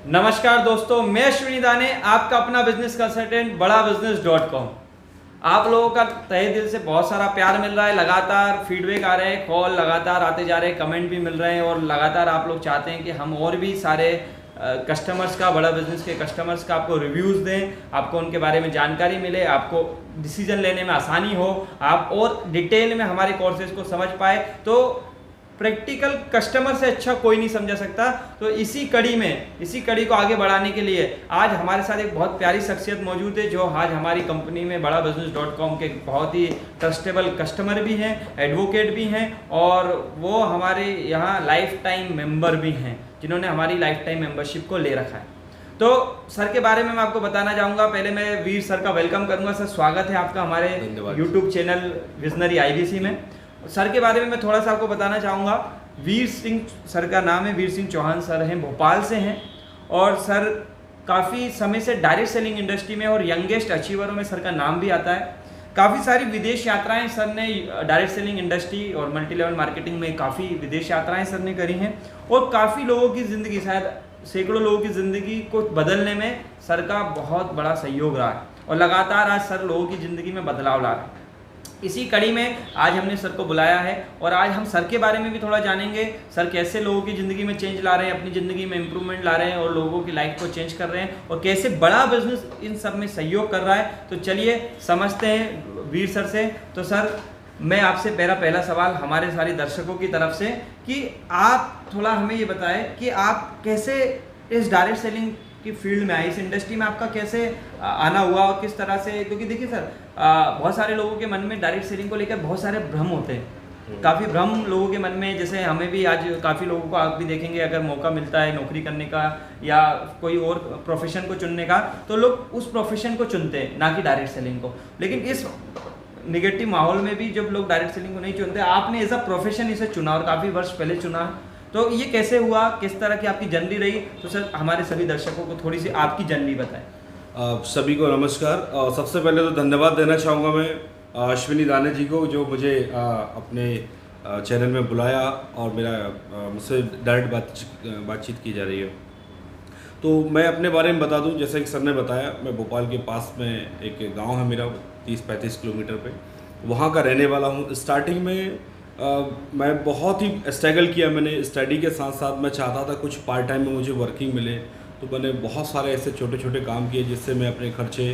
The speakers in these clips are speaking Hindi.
नमस्कार दोस्तों, मैं अश्विनी दाने, आपका अपना बिजनेस कंसल्टेंट बड़ाबिजनेस.com। आप लोगों का तहे दिल से बहुत सारा प्यार मिल रहा है, लगातार फीडबैक आ रहे हैं, कॉल लगातार आते जा रहे हैं, कमेंट भी मिल रहे हैं और लगातार आप लोग चाहते हैं कि हम और भी सारे कस्टमर्स का, बड़ा बिजनेस के कस्टमर्स का आपको रिव्यूज़ दें, आपको उनके बारे में जानकारी मिले, आपको डिसीजन लेने में आसानी हो, आप और डिटेल में हमारे कोर्सेज को समझ पाए। तो प्रैक्टिकल कस्टमर से अच्छा कोई नहीं समझा सकता। तो इसी कड़ी को आगे बढ़ाने के लिए आज हमारे साथ एक बहुत प्यारी शख्सियत मौजूद है, जो आज हमारी कंपनी में बड़ाबिजनेस.com के बहुत ही ट्रस्टेबल कस्टमर भी हैं, एडवोकेट भी हैं और वो हमारे यहाँ लाइफ टाइम मेंबर भी हैं, जिन्होंने हमारी लाइफ टाइम मेंबरशिप को ले रखा है। तो सर के बारे में मैं आपको बताना चाहूँगा। पहले मैं वीर सर का वेलकम करूँगा। सर, स्वागत है आपका हमारे यूट्यूब चैनल विजनरी IBC में। सर के बारे में मैं थोड़ा सा आपको बताना चाहूँगा। वीर सिंह सर का नाम है, वीर सिंह चौहान सर हैं, भोपाल से हैं और सर काफ़ी समय से डायरेक्ट सेलिंग इंडस्ट्री में और यंगेस्ट अचीवरों में सर का नाम भी आता है। काफ़ी सारी विदेश यात्राएं सर ने डायरेक्ट सेलिंग इंडस्ट्री और मल्टी लेवल मार्केटिंग में काफ़ी विदेश यात्राएं सर ने करी हैं और काफ़ी लोगों की ज़िंदगी, शायद सैकड़ों लोगों की ज़िंदगी को बदलने में सर का बहुत बड़ा सहयोग रहा है और लगातार आज सर लोगों की ज़िंदगी में बदलाव ला रहे हैं। इसी कड़ी में आज हमने सर को बुलाया है और आज हम सर के बारे में भी थोड़ा जानेंगे। सर कैसे लोगों की ज़िंदगी में चेंज ला रहे हैं, अपनी ज़िंदगी में इम्प्रूवमेंट ला रहे हैं और लोगों की लाइफ को चेंज कर रहे हैं और कैसे बड़ा बिजनेस इन सब में सहयोग कर रहा है। तो चलिए समझते हैं वीर सर से। तो सर, मैं आपसे पहला सवाल हमारे सारे दर्शकों की तरफ से कि आप थोड़ा हमें ये बताएं कि आप कैसे इस डायरेक्ट सेलिंग की फील्ड में आए, इस इंडस्ट्री में आपका कैसे आना हुआ और किस तरह से। क्योंकि देखिए सर, बहुत सारे लोगों के मन में डायरेक्ट सेलिंग को लेकर बहुत सारे भ्रम होते हैं, काफ़ी भ्रम लोगों के मन में। जैसे हमें भी आज काफ़ी लोगों को आप भी देखेंगे, अगर मौका मिलता है नौकरी करने का या कोई और प्रोफेशन को चुनने का, तो लोग उस प्रोफेशन को चुनते हैं, ना कि डायरेक्ट सेलिंग को। लेकिन इस निगेटिव माहौल में भी जब लोग डायरेक्ट सेलिंग को नहीं चुनते, आपने एज अ प्रोफेशन इसे चुना और काफ़ी वर्ष पहले चुना। तो ये कैसे हुआ, किस तरह की आपकी जर्नी रही? तो सर, हमारे सभी दर्शकों को थोड़ी सी आपकी जर्नी बताएं। सभी को नमस्कार। सबसे पहले तो धन्यवाद देना चाहूँगा मैं अश्विनी दाने जी को, जो मुझे अपने चैनल में बुलाया और मुझसे डायरेक्ट बातचीत की जा रही है। तो मैं अपने बारे में बता दूं, जैसे कि सर ने बताया, मैं भोपाल के पास में एक गांव है मेरा, 30-35 किलोमीटर पे, वहाँ का रहने वाला हूँ। स्टार्टिंग में मैं बहुत ही स्ट्रगल किया। मैंने स्टडी के साथ साथ मैं चाहता था कुछ पार्ट टाइम में मुझे वर्किंग मिले, तो मैंने बहुत सारे ऐसे छोटे छोटे काम किए जिससे मैं अपने खर्चे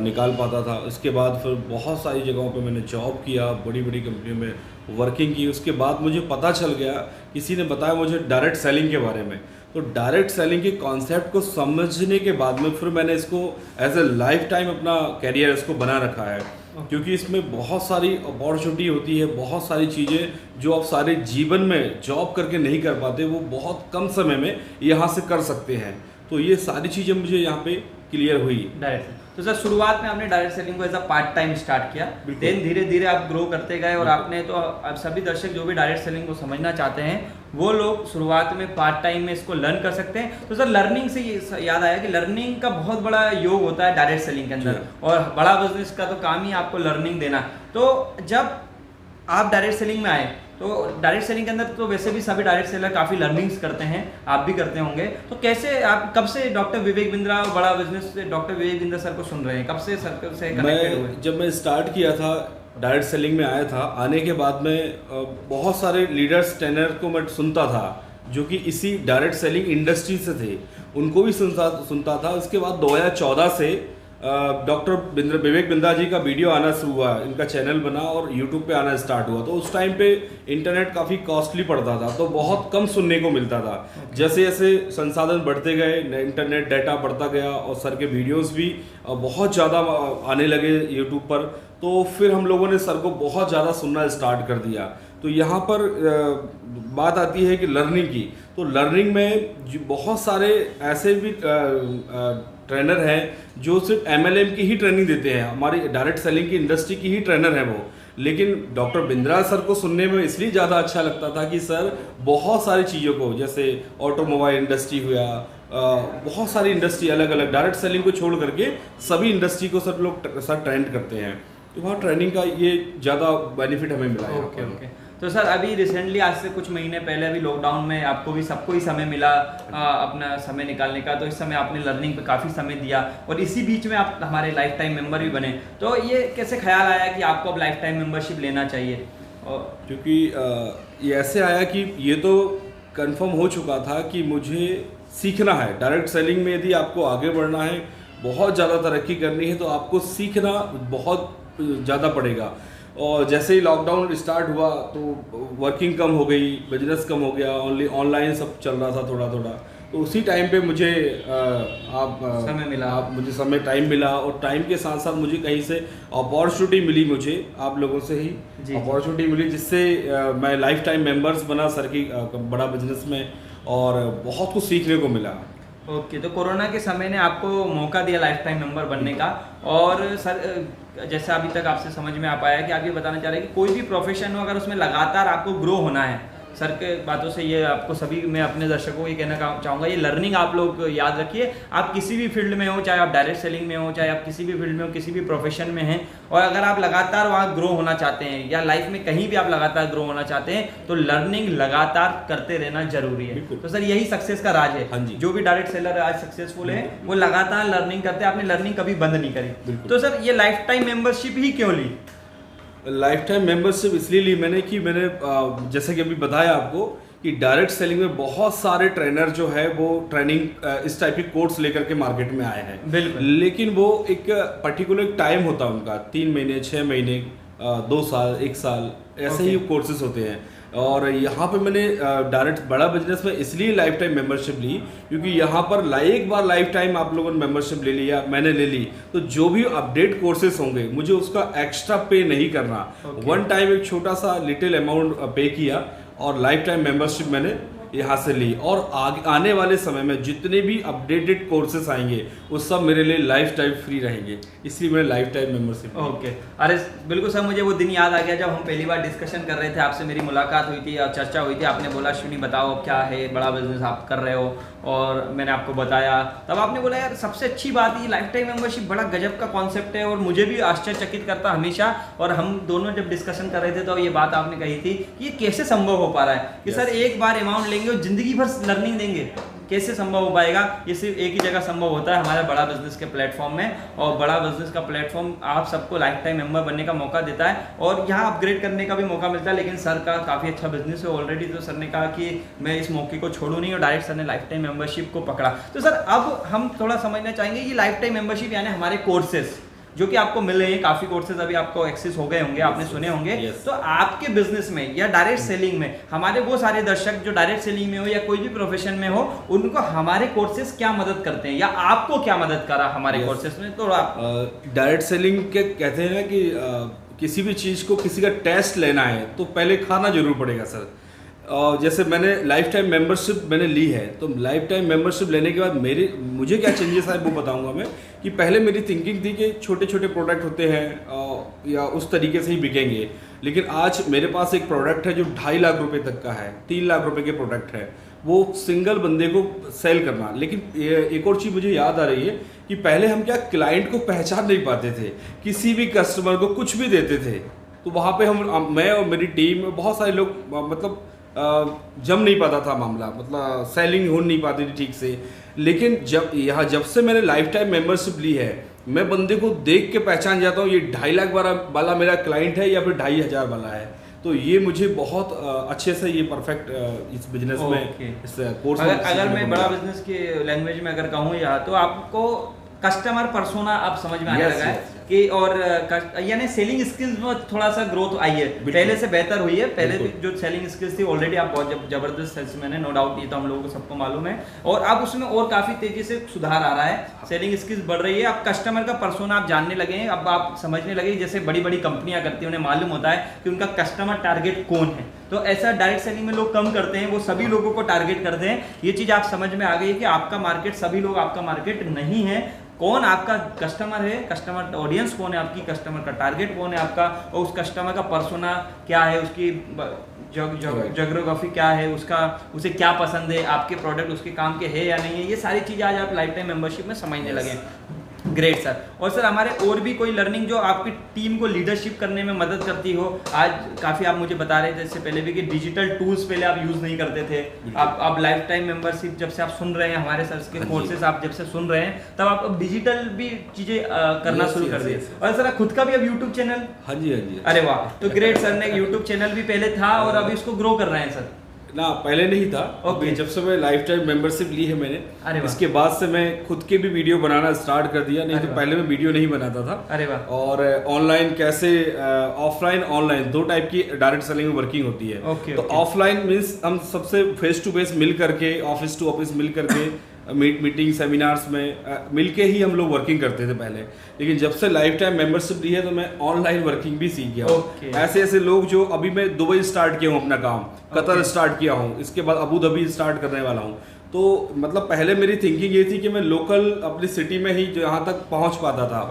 निकाल पाता था। उसके बाद फिर बहुत सारी जगहों पे मैंने जॉब किया, बड़ी बड़ी कंपनियों में वर्किंग की। उसके बाद मुझे पता चल गया, किसी ने बताया मुझे डायरेक्ट सेलिंग के बारे में। तो डायरेक्ट सेलिंग के कॉन्सेप्ट को समझने के बाद में फिर मैंने इसको एज ए लाइफ टाइम अपना कैरियर इसको बना रखा है, क्योंकि इसमें बहुत सारी अपॉर्चुनिटी होती है, बहुत सारी चीज़ें जो आप सारे जीवन में जॉब करके नहीं कर पाते, वो बहुत कम समय में यहाँ से कर सकते हैं। तो ये सारी चीज़ें मुझे यहाँ पे क्लियर हुई डायरेक्ट। तो सर, शुरुआत में आपने डायरेक्ट सेलिंग को as a part time start किया, देन धीरे धीरे आप ग्रो करते गए और आपने, तो अब सभी दर्शक जो भी डायरेक्ट सेलिंग को समझना चाहते हैं, वो लोग शुरुआत में पार्ट टाइम में इसको लर्न कर सकते हैं। तो सर, लर्निंग से ये याद आया कि लर्निंग का बहुत बड़ा योग होता है डायरेक्ट सेलिंग के अंदर और बड़ा बिजनेस का तो काम ही आपको लर्निंग देना। तो जब आप डायरेक्ट सेलिंग में आए, तो डायरेक्ट सेलिंग के अंदर तो वैसे भी सभी डायरेक्ट सेलर काफ़ी लर्निंग्स करते हैं, आप भी करते होंगे। तो कैसे, आप कब से डॉक्टर विवेक बिंद्रा और बड़ा बिजनेस से डॉक्टर विवेक बिंद्रा सर को सुन रहे हैं, कब से सर से कनेक्टेड हुए? जब मैं स्टार्ट किया था, डायरेक्ट सेलिंग में आया था, आने के बाद में बहुत सारे लीडर्स, ट्रेनर को मैं सुनता था जो कि इसी डायरेक्ट सेलिंग इंडस्ट्री से थे, उनको भी सुनता था। उसके बाद 2014 से डॉक्टर विवेक बिंद्रा जी का वीडियो आना शुरू हुआ, इनका चैनल बना और यूट्यूब पे आना स्टार्ट हुआ। तो उस टाइम पे इंटरनेट काफ़ी कॉस्टली पड़ता था, तो बहुत कम सुनने को मिलता था। जैसे जैसे संसाधन बढ़ते गए, इंटरनेट डाटा बढ़ता गया और सर के वीडियोस भी बहुत ज़्यादा आने लगे यूट्यूब पर, तो फिर हम लोगों ने सर को बहुत ज़्यादा सुनना स्टार्ट कर दिया। तो यहाँ पर बात आती है कि लर्निंग की। तो लर्निंग में बहुत सारे ऐसे भी ट्रेनर हैं जो सिर्फ MLM की ही ट्रेनिंग देते हैं, हमारी डायरेक्ट सेलिंग की इंडस्ट्री की ही ट्रेनर है वो। लेकिन डॉक्टर बिंद्रा सर को सुनने में इसलिए ज़्यादा अच्छा लगता था कि सर बहुत सारी चीज़ों को, जैसे ऑटोमोबाइल इंडस्ट्री हुआ, बहुत सारी इंडस्ट्री अलग अलग, डायरेक्ट सेलिंग को छोड़ करके सभी इंडस्ट्री को सब लोग सर ट्रेंड करते हैं। तो वहाँ ट्रेनिंग का ये ज़्यादा बेनिफिट हमें मिला है। ओके। तो सर अभी रिसेंटली आज से कुछ महीने पहले अभी लॉकडाउन में आपको भी सबको ही समय मिला अपना समय निकालने का, तो इस समय आपने लर्निंग पे काफ़ी समय दिया और इसी बीच में आप हमारे लाइफ टाइम मेंबर भी बने। तो ये कैसे ख्याल आया कि आपको अब लाइफ टाइम मेंबरशिप लेना चाहिए? और क्योंकि ये ऐसे आया कि ये तो कंफर्म हो चुका था कि मुझे सीखना है डायरेक्ट सेलिंग में। यदि आपको आगे बढ़ना है, बहुत ज़्यादा तरक्की करनी है, तो आपको सीखना बहुत ज़्यादा पड़ेगा। और जैसे ही लॉकडाउन स्टार्ट हुआ तो वर्किंग कम हो गई, बिजनेस कम हो गया, ओनली ऑनलाइन सब चल रहा था थोड़ा थोड़ा। तो उसी टाइम पे मुझे समय मिला, मुझे समय टाइम मिला, और टाइम के साथ साथ मुझे कहीं से अपॉर्चुनिटी मिली, मुझे आप लोगों से ही अपॉर्चुनिटी मिली, जिससे मैं लाइफ टाइम मेंबर्स बना सर की बड़ा बिजनेस में, और बहुत कुछ सीखने को मिला। ओके, तो कोरोना के समय ने आपको मौका दिया लाइफ टाइम मेंबर बनने का। और सर जैसे अभी तक आपसे समझ में आ पाया कि आप ये बताना चाह रहे हैं कि कोई भी प्रोफेशन हो, अगर उसमें लगातार आपको ग्रो होना है, सर के बातों से ये आपको सभी, मैं अपने दर्शकों को ये कहना चाहूँगा, ये लर्निंग आप लोग याद रखिए। आप किसी भी फील्ड में हो, चाहे आप डायरेक्ट सेलिंग में हो, चाहे आप किसी भी फील्ड में हो, किसी भी प्रोफेशन में हैं, और अगर आप लगातार वहाँ ग्रो होना चाहते हैं या लाइफ में कहीं भी आप लगातार ग्रो होना चाहते हैं, तो लर्निंग लगातार करते रहना जरूरी है। तो सर यही सक्सेस का राज है। हाँ जी। जो भी डायरेक्ट सेलर आज सक्सेसफुल है वो लगातार लर्निंग करते हैं, आपने लर्निंग कभी बंद नहीं करी। तो सर ये लाइफ टाइम मेंबरशिप ही क्यों ली? लाइफ टाइम मेंबरशिप इसलिए ली मैंने कि मैंने जैसे कि अभी बताया आपको कि डायरेक्ट सेलिंग में बहुत सारे ट्रेनर जो है वो ट्रेनिंग इस टाइप के कोर्स लेकर के मार्केट में आए हैं। बिल्कुल। लेकिन वो एक पर्टिकुलर टाइम होता है उनका, 3 महीने, 6 महीने, 2 साल, 1 साल, ऐसे ही कोर्सेज होते हैं। और यहाँ पे मैंने डायरेक्ट बड़ा बिजनेस में इसलिए लाइफ टाइम मेंबरशिप ली, क्योंकि यहाँ पर एक बार लाइफ टाइम आप लोगों ने मेंबरशिप ले लिया, मैंने ले ली, तो जो भी अपडेट कोर्सेज होंगे मुझे उसका एक्स्ट्रा पे नहीं करना। वन टाइम एक छोटा सा लिटिल अमाउंट पे किया और लाइफ टाइम मेंबरशिप मैंने यहाँ से ली। और आने वाले समय में जितने भी अपडेटेड कोर्सेस आएंगे वो सब मेरे लिए लाइफ टाइम फ्री रहेंगे, इसलिए मैंने लाइफ टाइम मेंबरशिप। ओके, अरे बिल्कुल सर, मुझे वो दिन याद आ गया जब हम पहली बार डिस्कशन कर रहे थे, आपसे मेरी मुलाकात हुई थी और चर्चा हुई थी। आपने बोला अश्विनी बताओ क्या है बड़ा बिजनेस आप कर रहे हो, और मैंने आपको बताया, तब आपने बोला यार सबसे अच्छी बात ये लाइफ टाइम मेंबरशिप बड़ा गजब का कॉन्सेप्ट है, और मुझे भी आश्चर्यचकित करता हमेशा। और हम दोनों जब डिस्कशन कर रहे थे तो ये बात आपने कही थी कि ये कैसे संभव हो पा रहा है कि सर एक बार अमाउंट लेंगे और जिंदगी भर लर्निंग देंगे, कैसे संभव हो पाएगा? ये सिर्फ एक ही जगह संभव होता है, हमारे बड़ा बिजनेस के प्लेटफॉर्म में। और बड़ा बिजनेस का प्लेटफॉर्म आप सबको लाइफ टाइम मेंबर बनने का मौका देता है और यहाँ अपग्रेड करने का भी मौका मिलता है। लेकिन सर का काफ़ी अच्छा बिजनेस है ऑलरेडी, तो सर ने कहा कि मैं इस मौके को छोड़ूं नहीं, और डायरेक्ट सर ने लाइफ टाइम मेंबरशिप को पकड़ा। तो सर अब हम थोड़ा समझना चाहेंगे ये लाइफ टाइम मेंबरशिप यानी हमारे कोर्सेस जो कि आपको मिल रहे हैं, काफी कोर्सेज अभी आपको एक्सेस हो गए होंगे, आपने सुने होंगे। तो आपके बिजनेस में या डायरेक्ट सेलिंग में हमारे वो सारे दर्शक जो डायरेक्ट सेलिंग में हो या कोई भी प्रोफेशन में हो, उनको हमारे कोर्सेज क्या मदद करते हैं या आपको क्या मदद करा हमारे कोर्सेज में? तो आप डायरेक्ट सेलिंग के कहते हैं ना कि किसी भी चीज को किसी का टेस्ट लेना है तो पहले खाना जरूर पड़ेगा सर। जैसे मैंने लाइफ टाइम मेंबरशिप मैंने ली है, तो लाइफ टाइम मेंबरशिप लेने के बाद मुझे क्या चेंजेस आए वो बताऊंगा मैं। कि पहले मेरी थिंकिंग थी कि छोटे छोटे प्रोडक्ट होते हैं या उस तरीके से ही बिकेंगे, लेकिन आज मेरे पास एक प्रोडक्ट है जो 2.5 लाख रुपए तक का है, 3 लाख रुपए के प्रोडक्ट है, वो सिंगल बंदे को सेल करना। लेकिन एक और चीज़ मुझे याद आ रही है कि पहले हम क्या क्लाइंट को पहचान नहीं पाते थे, किसी भी कस्टमर को कुछ भी देते थे, तो वहाँ पे मैं और मेरी टीम बहुत सारे लोग मतलब जम नहीं पाता था मामला, मतलब सेलिंग हो नहीं पाती थी ठीक से। लेकिन जब से मैंने लाइफ टाइम मेंबरशिप ली है, मैं बंदे को देख के पहचान जाता हूँ ये 2.5 लाख वाला मेरा क्लाइंट है या फिर 2,500 वाला है। तो ये मुझे बहुत अच्छे से ये परफेक्ट इस बिजनेस में इस कोर्स अगर मैं बड़ा बिजनेस के लैंग्वेज में अगर कहूँ या तो आपको कस्टमर पर्सोना आप समझ में आने लगा है कि, और यानी सेलिंग स्किल्स में थोड़ा सा ग्रोथ आई है, पहले से बेहतर हुई है। पहले जो सेलिंग स्किल्स थी ऑलरेडी आप बहुत जबरदस्त सेल्समैन है, नो डाउट, ये तो हम लोगों को सबको मालूम है, और अब उसमें और काफी तेजी से सुधार आ रहा है, सेलिंग स्किल्स बढ़ रही है, अब कस्टमर का पर्सोना आप जानने लगे हैं, अब आप समझने लगे जैसे बड़ी बड़ी कंपनियां करती हैं, उन्हें मालूम होता है कि उनका कस्टमर टारगेट कौन है। तो ऐसा डायरेक्ट सेलिंग में लोग कम करते हैं, वो सभी लोगों को टारगेट करते हैं। ये चीज आप समझ में आ गई कि आपका मार्केट सभी लोग आपका मार्केट नहीं है, कौन आपका कस्टमर है, कस्टमर ऑडियंस कौन है आपकी, कस्टमर का टारगेट कौन है आपका, और उस कस्टमर का पर्सोना क्या है, उसकी जोग्राफी क्या है, उसे क्या पसंद है, आपके प्रोडक्ट उसके काम के है या नहीं है, ये सारी चीज़ें आज आप लाइफ टाइम मेंबरशिप में समझने लगे। Great sir. और सर हमारे और भी कोई लर्निंग जो आपकी टीम को लीडरशिप करने में मदद करती हो? आज काफ़ी आप मुझे बता रहे थे इससे पहले भी कि डिजिटल टूल्स पहले आप यूज़ नहीं करते थे, आप लाइफ टाइम मेंबरशिप जब से आप सुन रहे हैं, हमारे सर के कोर्सेज आप जब से सुन रहे हैं, तब आप अब डिजिटल भी चीज़ें करना शुरू कर दिए। और सर खुद का भी अब यूट्यूब चैनल? हाँ जी, हाँ जी। अरे वाह, तो ग्रेट सर ने यूट्यूब चैनल भी पहले था और अभी इसको ग्रो कर रहे हैं सर? ना, पहले नहीं था। ओके। जब से मैं लाइफ टाइम मेंबरशिप ली है मैंने, अरे वाह। इसके बाद से मैं खुद के भी वीडियो बनाना स्टार्ट कर दिया। नहीं तो पहले मैं वीडियो नहीं बनाता था। अरे वाह। और ऑनलाइन कैसे, ऑफलाइन ऑनलाइन दो टाइप की डायरेक्ट सेलिंग में वर्किंग होती है। ओके, तो ऑफलाइन मीन्स हम सबसे फेस टू फेस मिल करके, ऑफिस टू ऑफिस मिल करके मीटिंग सेमिनार्स में मिलके ही हम लोग वर्किंग करते थे पहले। लेकिन जब से लाइफ टाइम मेंबरशिप ली है तो मैं ऑनलाइन वर्किंग भी सीख गया हूँ। ऐसे ऐसे लोग जो अभी मैं दुबई स्टार्ट किया हूँ अपना काम, कतर स्टार्ट किया हूँ, इसके बाद अबू धाबी स्टार्ट करने वाला हूँ। तो मतलब पहले मेरी थिंकिंग ये थी कि मैं लोकल अपनी सिटी में ही जो यहाँ तक पहुँच पाता था,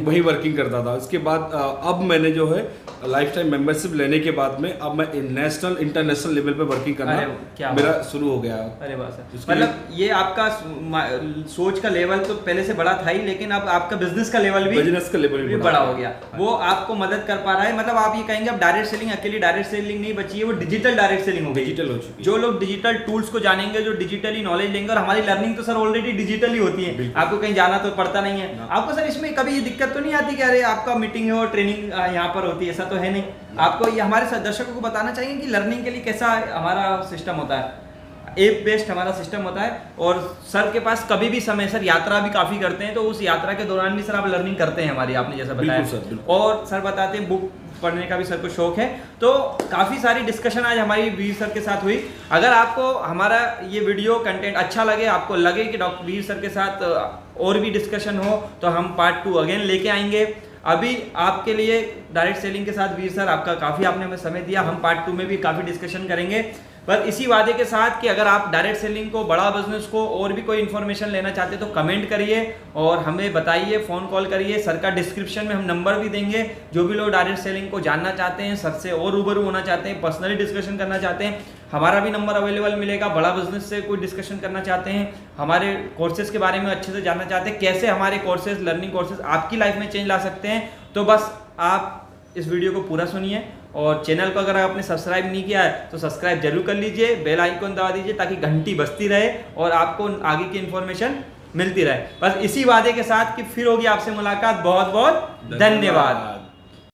वही वर्किंग करता था। उसके बाद अब मैंने जो है लाइफ टाइम मेंबरशिप लेने के बाद में अब मैं नेशनल इंटरनेशनल लेवल पे वर्किंग करना मेरा शुरू हो गया। अरे वाह सर, मतलब ये आपका सोच का लेवल तो पहले से बड़ा था ही, लेकिन अब आपका बिजनेस का लेवल भी बड़ा हो गया। वो आपको मदद कर पा रहा है। मतलब आप ये कहेंगे अब डायरेक्ट सेलिंग, अकेली डायरेक्ट सेलिंग नहीं बची है, वो डिजिटल डायरेक्ट सेलिंग हो गई, डिजिटल हो चुकी है। जो लोग डिजिटल टूल्स को जानेंगे, जो डिजिटली नॉलेज लेंगे, और हमारी लर्निंग तो सर ऑलरेडी डिजिटल ही होती है, आपको कहीं जाना तो पड़ता नहीं है। आपको सर इसमें कभी ये दिक्कत तो नहीं आती कि अरे आपका मीटिंग है और ट्रेनिंग यहाँ पर होती है? ऐसा तो है नहीं। आपको ये हमारे दर्शकों को बताना चाहिए कि लर्निंग के लिए कैसा हमारा सिस्टम होता है, ऐप बेस्ड हमारा सिस्टम होता है। और सर के पास कभी भी समय, सर यात्रा भी काफ़ी करते हैं, तो उस यात्रा के दौरान भी सर आप लर्निंग करते हैं हमारी, आपने जैसा बताया। और सर बताते हैं बुक पढ़ने का भी सर को शौक है। तो काफ़ी सारी डिस्कशन आज हमारी वीर सर के साथ हुई। अगर आपको हमारा ये वीडियो कंटेंट अच्छा लगे, आपको लगे कि डॉक्टर वीर सर के साथ और भी डिस्कशन हो, तो हम पार्ट 2 अगेन लेके आएंगे। अभी आपके लिए डायरेक्ट सेलिंग के साथ वीर सर आपका काफ़ी आपने हमें समय दिया, हम पार्ट 2 में भी काफ़ी डिस्कशन करेंगे। पर इसी वादे के साथ कि अगर आप डायरेक्ट सेलिंग को, बड़ा बिजनेस को और भी कोई इन्फॉर्मेशन लेना चाहते तो कमेंट करिए और हमें बताइए, फ़ोन कॉल करिए। सर का डिस्क्रिप्शन में हम नंबर भी देंगे। जो भी लोग डायरेक्ट सेलिंग को जानना चाहते हैं, सर से और रूबरू होना चाहते हैं, पर्सनली डिस्कशन करना चाहते हैं, हमारा भी नंबर अवेलेबल मिलेगा। बड़ा बिजनेस से कोई डिस्कशन करना चाहते हैं, हमारे कोर्सेज के बारे में अच्छे से जानना चाहते हैं, कैसे हमारे कोर्सेज, लर्निंग कोर्सेज आपकी लाइफ में चेंज ला सकते हैं, तो बस आप इस वीडियो को पूरा सुनिए। और चैनल को अगर आपने सब्सक्राइब नहीं किया है तो सब्सक्राइब जरूर कर लीजिए, बेल आइकन दबा दीजिए ताकि घंटी बजती रहे और आपको आगे की इन्फॉर्मेशन मिलती रहे। बस इसी वादे के साथ कि फिर होगी आपसे मुलाकात। बहुत बहुत धन्यवाद।